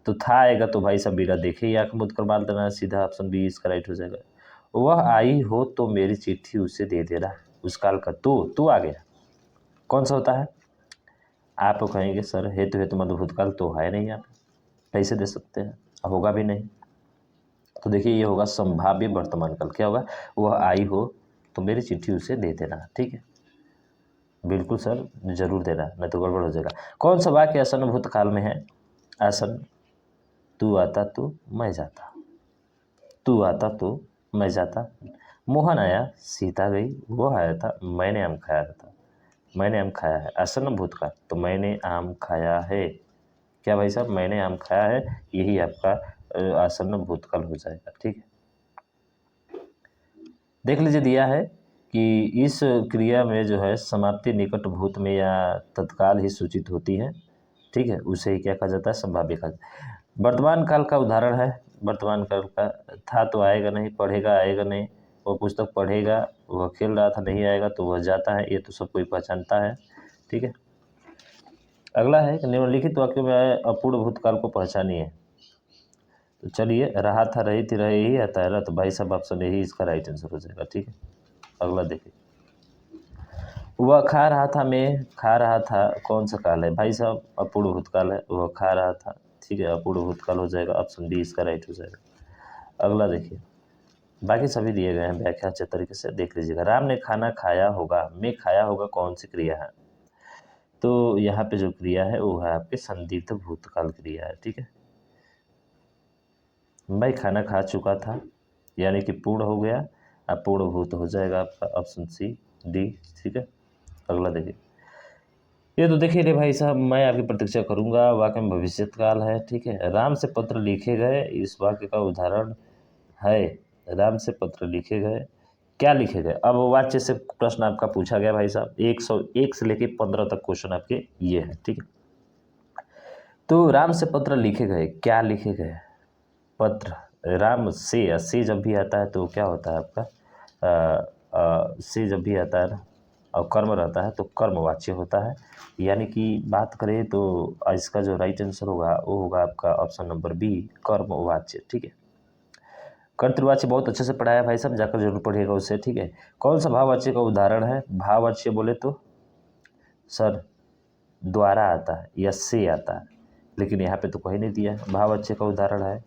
तो था आएगा तो भाई सब बीरा देखे ही आंख मूंद कर मार देना है, सीधा ऑप्शन बी इसका राइट हो जाएगा। वह आई हो तो मेरी चिट्ठी उसे दे देना, उस काल का तो आ गया, कौन सा होता है? आप कहेंगे सर हेतु मध्य भूतकाल तो है नहीं, आप कैसे दे सकते हैं, होगा भी नहीं। तो देखिए ये होगा संभाव्य वर्तमान काल। क्या होगा? वह आई हो तो मेरी चिट्ठी उसे दे देना, ठीक है, बिल्कुल सर जरूर देना, नहीं तो गड़बड़ हो जाएगा। कौन सा वाक्य आसन्न भूतकाल में है? आसन्न, तू आता तो मैं जाता, तू आता तो मैं जाता, मोहन आया सीता गई, वो आया था मैंने आम खाया था, मैंने आम खाया है, आसन्न भूतकाल, तो मैंने आम खाया है। क्या भाई साहब? मैंने आम खाया है, यही आपका आसन्न भूतकाल हो जाएगा, ठीक है। देख लीजिए दिया है कि इस क्रिया में जो है समाप्ति निकट भूत में या तत्काल ही सूचित होती है, ठीक है, उसे ही क्या कहा जाता है? संभाव्य कहा जाता है। वर्तमान काल का उदाहरण है। वर्तमान काल का था तो आएगा नहीं, पढ़ेगा आएगा नहीं। वो पुस्तक पढ़ेगा, वह खेल रहा था नहीं आएगा तो वह जाता है, ये तो सब कोई पहचानता है। ठीक है। अगला है कि निम्नलिखित वाक्य में अपूर्ण भूतकाल को पहचानिए। तो चलिए, रहा था, रही थी, रहे ही आता है ना, तो भाई साहब ऑप्शन यही इसका राइट आंसर हो जाएगा। ठीक है। अगला देखिए, वह खा रहा था, मैं खा रहा था, कौन सा काल है भाई साहब? अपूर्ण भूतकाल है, वह खा रहा था। ठीक है, अपूर्ण भूतकाल हो जाएगा, ऑप्शन डी इसका राइट हो जाएगा। अगला देखिए, बाकी सभी दिए गए हैं, व्याख्या अच्छे तरीके से देख लीजिएगा। राम ने खाना खाया होगा, मैं खाया होगा, कौन सी क्रिया है? तो यहाँ पे जो क्रिया है वो है आपके संदिग्ध भूतकाल क्रिया है। ठीक है, मैं खाना खा चुका था, यानी कि पूर्ण हो गया, अब पूर्ण भूत हो जाएगा आपका ऑप्शन सी डी। ठीक है। अगला देखिए, ये तो देखिए रे भाई साहब, मैं आपकी प्रतीक्षा करूंगा, वाक्य में भविष्य काल है। ठीक है, राम से पत्र लिखे गए, इस वाक्य का उदाहरण है। राम से पत्र लिखे गए, क्या लिखे गए? अब वाच्य से प्रश्न आपका पूछा गया भाई साहब, 101 से लेके 15 तक क्वेश्चन आपके ये है। ठीक है, तो राम से पत्र लिखे गए, क्या लिखे गए? पत्र। राम से जब भी आता है तो क्या होता है आपका? से जब भी आता है ना और कर्म रहता है तो कर्मवाच्य होता है। यानी कि बात करें तो इसका जो राइट आंसर होगा वो होगा आपका ऑप्शन नंबर बी, कर्मवाच्य। ठीक है, कर्तृवाच्य बहुत अच्छे से पढ़ाया भाई साहब, जाकर जरूर पढ़िएगा उससे। ठीक है, कौन सा भाववाच्य का उदाहरण है? भाववाच्य बोले तो सर द्वारा आता है या से आता है, लेकिन यहाँ पे तो कहीं नहीं दिया है। भाववाच्य का उदाहरण है,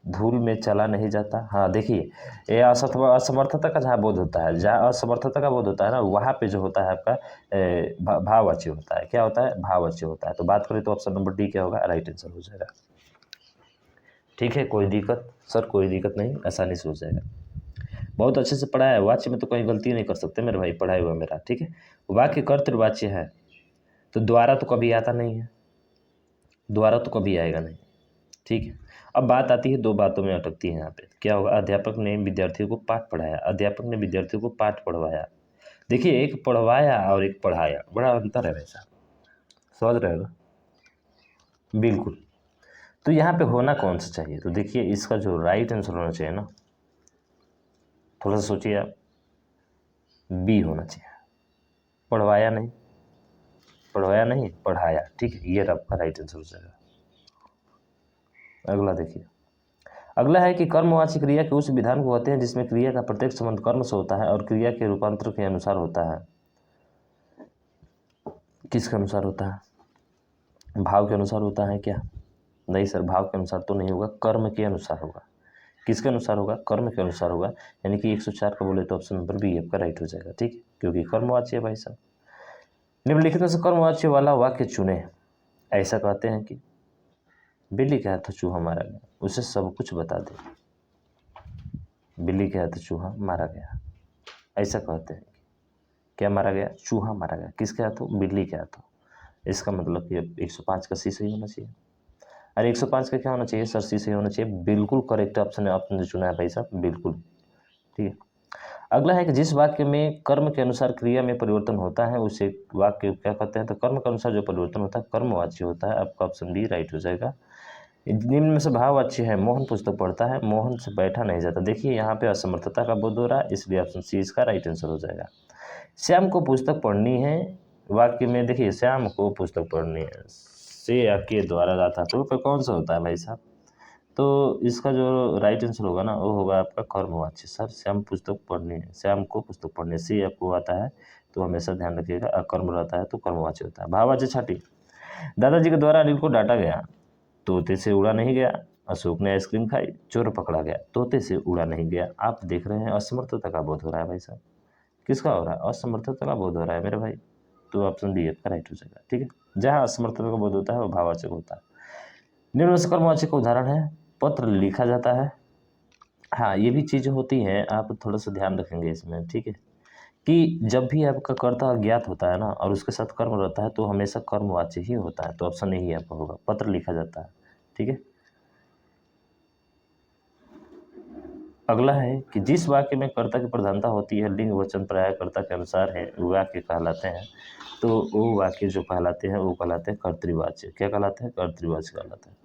धूल में चला नहीं जाता। हाँ देखिए, ये असमर्थता का जहाँ बोध होता है, जहाँ असमर्थता का बोध होता है ना, वहाँ पे जो होता है आपका भाववाच्य होता है। क्या होता है? भाववाच्य होता है। तो बात करें तो ऑप्शन नंबर डी क्या होगा? राइट आंसर हो जाएगा। ठीक है, कोई दिक्कत? सर कोई दिक्कत नहीं, आसानी से हो जाएगा। बहुत अच्छे से पढ़ा है, वाच्य में तो कहीं गलती नहीं कर सकते मेरे भाई, पढ़ाई हुआ मेरा। ठीक है, वाक्य कर्तृवाच्य है तो द्वारा तो कभी आता नहीं है, द्वारा तो कभी आएगा नहीं। ठीक है, अब बात आती है, दो बातों में अटकती है यहाँ पे। क्या होगा? अध्यापक ने विद्यार्थियों को पाठ पढ़ाया, अध्यापक ने विद्यार्थियों को पाठ पढ़वाया। देखिए, एक पढ़वाया और एक पढ़ाया, बड़ा अंतर है वैसा, समझ रहे हो ना? बिल्कुल। तो यहाँ पे होना कौन सा चाहिए? तो देखिए, इसका जो राइट आंसर होना चाहिए ना, थोड़ा सा सोचिए आप, बी होना चाहिए। पढ़वाया नहीं, पढ़वाया नहीं, पढ़ाया। ठीक है, ये आपका राइट आंसर हो जाएगा। अगला देखिए, अगला है कि कर्मवाची क्रिया के उस विधान को कहते हैं जिसमें क्रिया का प्रत्यक्ष संबंध कर्म से होता है और क्रिया के रूपांतर के अनुसार होता है। किसके अनुसार होता है? भाव के अनुसार होता है क्या? नहीं सर, भाव के अनुसार तो नहीं होगा, कर्म के अनुसार होगा। किसके अनुसार होगा? कर्म के अनुसार होगा। यानी कि 104 का बोले तो ऑप्शन नंबर बी आपका राइट हो जाएगा। ठीक है, क्योंकि कर्मवाच्य है भाई साहब। निम्नलिखित में से कर्मवाच्य वाला वाक्य चुने। ऐसा कहते हैं कि बिल्ली के हाथ चूहा मारा गया, उसे सब कुछ बता दे। बिल्ली के हाथ चूहा मारा गया, ऐसा कहते हैं। क्या मारा गया? चूहा मारा गया। किसके हाथों? बिल्ली के हाथों। इसका मतलब कि 105 का सी सही होना चाहिए। अरे 105 का क्या होना चाहिए सर? सी सही होना चाहिए। बिल्कुल करेक्ट ऑप्शन है, आपने चुना है भाई साहब, बिल्कुल। ठीक है, अगला है कि जिस वाक्य में कर्म के अनुसार क्रिया में परिवर्तन होता है उसे वाक्य क्या कहते हैं? तो कर्म के अनुसार जो परिवर्तन होता है कर्मवाच्य होता है। आपका ऑप्शन बी राइट हो जाएगा। निम्न में से भाववाच्य है, मोहन पुस्तक पढ़ता है, मोहन से बैठा नहीं जाता। देखिए, यहाँ पे असमर्थता का बोध हो रहा है, इसलिए ऑप्शन सी इसका राइट आंसर हो जाएगा। श्याम को पुस्तक पढ़नी है, वाक्य में देखिए, श्याम को पुस्तक पढ़नी है, से के द्वारा रहा था, तो फिर कौन सा होता है भाई साहब? तो इसका जो राइट आंसर होगा ना वो होगा आपका कर्मवाच्य। सर श्याम पुस्तक पढ़नी है, श्याम को पुस्तक पढ़ने से आपको आता है, तो हमेशा ध्यान रखिएगा, अकर्म रहता है तो कर्मवाच्य होता है। भाववाच्य छठी, दादाजी के द्वारा अनिल को डांटा गया, तोते से उड़ा नहीं गया। अशोक ने आइसक्रीम खाई, चोर पकड़ा गया, तोते से उड़ा नहीं गया। आप देख रहे हैं असमर्थता का बोध हो रहा है भाई साहब। किसका हो रहा है? असमर्थता का बोध हो रहा है मेरे भाई, तो ऑप्शन बी आपका राइट हो जाएगा। ठीक है, जहाँ असमर्थता का बोध होता है वो भाववाचक होता है। निम्न से कर्मवाचक का उदाहरण है, पत्र लिखा जाता है। हाँ, ये भी चीज़ें होती हैं, आप थोड़ा सा ध्यान रखेंगे इसमें। ठीक है, कि जब भी आपका कर्ता अज्ञात होता है ना और उसके साथ कर्म रहता है तो हमेशा कर्मवाच्य ही होता है, तो ऑप्शन यही आपका होगा, पत्र लिखा जाता है। ठीक है, अगला है कि जिस वाक्य में कर्ता की प्रधानता होती है, लिंग वचन प्राय कर्ता के अनुसार है, वाक्य कहलाते हैं। तो वो वाक्य जो कहलाते हैं वो कहलाते हैं कर्तृवाच्य। क्या कहलाते हैं? कर्तृवाच्य कहलाते हैं।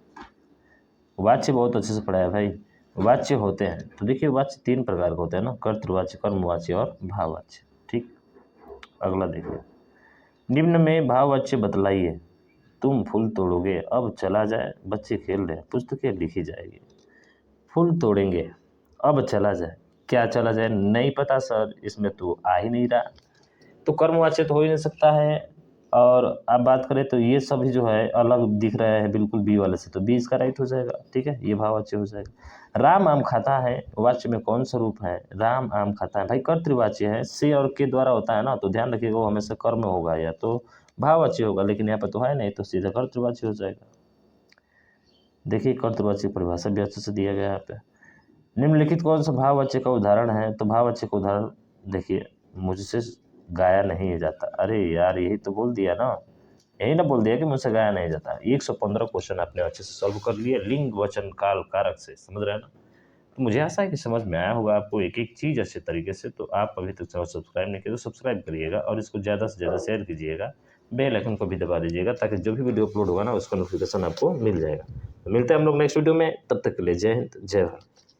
वाच्य बहुत अच्छे से पढ़ा है भाई। वाच्य होते हैं तो देखिए वाच्य 3 प्रकार के होते हैं ना, कर्तृवाच्य, कर्मवाच्य और भाववाच्य। ठीक, अगला देखिए, निम्न में भाववाच्य बतलाइए। तुम फूल तोड़ोगे, अब चला जाए, बच्चे खेल रहे हैं, पुस्तकें लिखी जाएगी। फूल तोड़ेंगे, अब चला जाए, क्या चला जाए नहीं पता सर, इसमें तो आ ही नहीं रहा, तो कर्मवाच्य तो हो ही नहीं सकता है। और आप बात करें तो ये सभी जो है अलग दिख रहा है बिल्कुल बी वाले से, तो बी इसका राइट हो जाएगा। ठीक है, ये भाववाच्य हो जाएगा। राम आम खाता है, वाच्य में कौन सा रूप है? राम आम खाता है भाई, कर्तृवाच्य है, से और के द्वारा होता है ना, तो ध्यान रखिएगा वो हमेशा कर्म होगा या तो भाववाच्य होगा, लेकिन यहाँ पर तो है नहीं, तो सीधा कर्तृवाच्य हो जाएगा। देखिए कर्तृवाच्य की परिभाषा भी अच्छे से दिया गया है यहाँ पे। निम्नलिखित कौन सा भाववाच्य का उदाहरण है? तो भाववाच्य का उदाहरण देखिए, मुझसे गाया नहीं जाता। अरे यार यही तो बोल दिया ना, यही ना बोल दिया कि मुझसे गाया नहीं जाता। 115 क्वेश्चन आपने अच्छे से सॉल्व कर लिए लिंग वचन काल कारक से, समझ रहे हैं ना। तो मुझे आशा है कि समझ में आया होगा आपको एक एक चीज़ अच्छे तरीके से। तो आप अभी तक चैनल सब्सक्राइब नहीं किए तो सब्सक्राइब करिएगा और इसको ज़्यादा से ज़्यादा शेयर कीजिएगा, बेल आइकन को भी दबा दीजिएगा, ताकि जो भी वीडियो अपलोड होगा ना उसका नोटिफिकेशन आपको मिल जाएगा। तो मिलते हैं हम लोग नेक्स्ट वीडियो में, तब तक के लिए जय हिंद जय भारत।